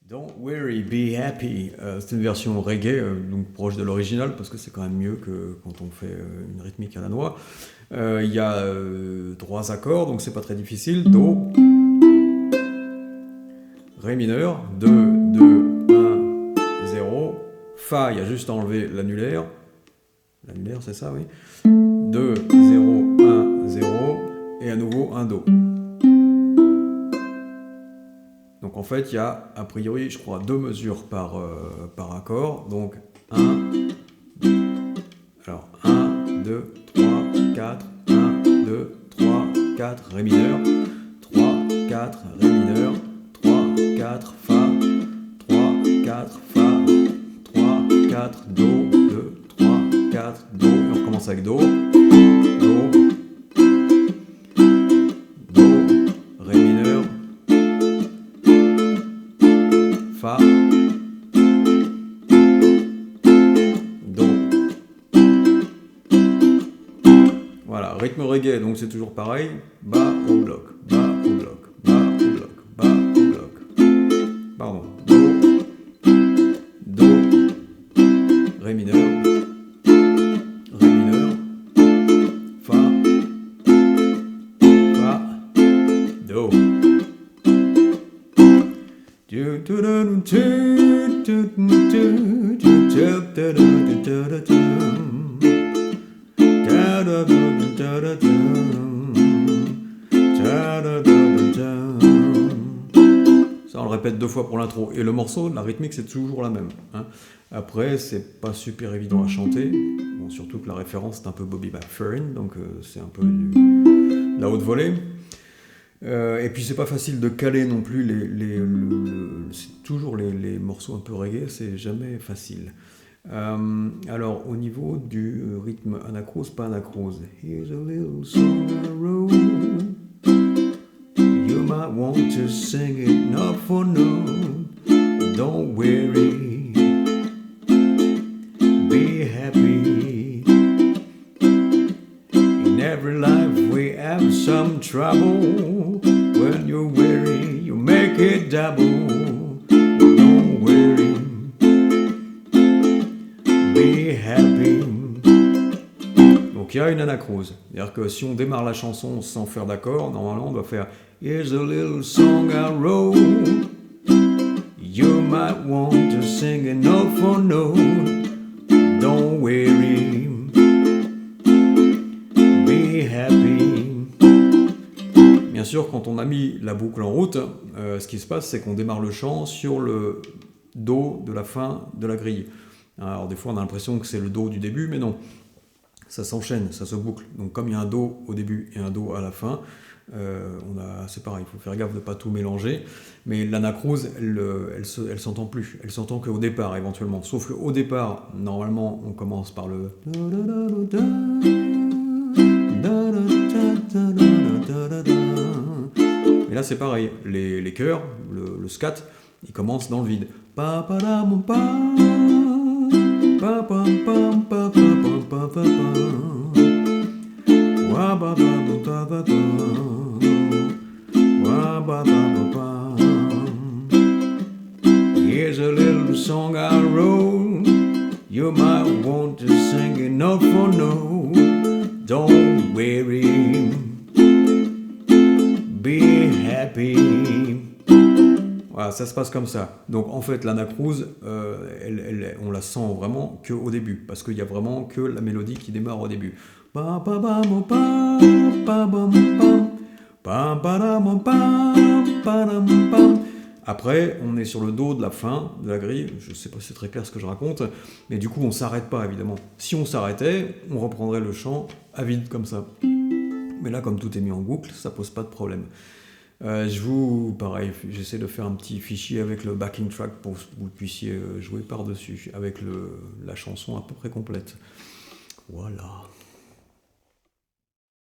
Don't worry, be happy. C'est une version reggae, donc proche de l'original, parce que c'est quand même mieux que quand on fait une rythmique à la noix. Il y a 3 accords, donc c'est pas très difficile. Do, Ré mineur, 2, 2, 1, 0. Fa, il y a juste à enlever l'annulaire. L'annulaire, c'est ça, oui. 2, 0, 1, 0. Et à nouveau un Do. Donc en fait, il y a a priori, je crois, 2 mesures par accord. Donc 1, alors 1, 2, 3, 4, 1, 2, 3, 4, Ré mineur, 3, 4, Ré mineur, 3, 4, Fa, 3, 4, Fa, 3, 4, Do, 2, 3, 4, Do, et on recommence avec Do, Do, Do, Ré mineur, Fa, Do. Voilà, rythme reggae, donc c'est toujours pareil. Bas au bloc, bas au bloc, bas au bloc, bas au bloc. Pardon. Do, Do, Ré mineur, Ré mineur, Fa, Fa, Do. Ça, on le répète 2 fois pour l'intro. Et le morceau, la rythmique, c'est toujours la même. Hein. Après, c'est pas super évident à chanter. Bon, surtout que la référence, c'est un peu Bobby McFerrin, donc c'est un peu de la haute volée. Et puis, c'est pas facile de caler non plus c'est toujours les morceaux un peu reggae, c'est jamais facile. Alors, au niveau du rythme anacrose, pas anacrose. Here's a little song I wrote. You might want to sing it note for note. Don't worry, be happy. In every life we have some trouble. When you're weary, you make it double. Don't worry, be happy. Donc il y a une anacrose. C'est-à-dire que si on démarre la chanson sans faire d'accord, normalement on doit faire Here's a little song I wrote. You might want to sing it note for note. Don't worry, be happy. Bien sûr, quand on a mis la boucle en route, ce qui se passe, c'est qu'on démarre le chant sur le Do de la fin de la grille. Alors des fois, on a l'impression que c'est le Do du début, mais non. Ça s'enchaîne, ça se boucle. Donc comme il y a un Do au début et un Do à la fin, c'est pareil, il faut faire gaffe de ne pas tout mélanger. Mais l'anacrose, elle s'entend plus. Elle s'entend qu'au départ, éventuellement. Sauf qu'au départ, normalement, on commence par le... Et là, c'est pareil. Les chœurs, le scat, ils commencent dans le vide. Here's a little song I wrote. You might want to sing it note for note. Don't worry, be happy. Voilà, ça se passe comme ça. Donc en fait, l'anacrose, on la sent vraiment qu'au début, parce qu'il y a vraiment que la mélodie qui démarre au début. Après, on est sur le Do de la fin de la grille. Je ne sais pas si c'est très clair ce que je raconte, mais du coup, on ne s'arrête pas, évidemment. Si on s'arrêtait, on reprendrait le chant à vide, comme ça. Mais là, comme tout est mis en boucle, ça pose pas de problème. Pareil, j'essaie de faire un petit fichier avec le backing track pour que vous puissiez jouer par-dessus, avec la chanson à peu près complète. Voilà.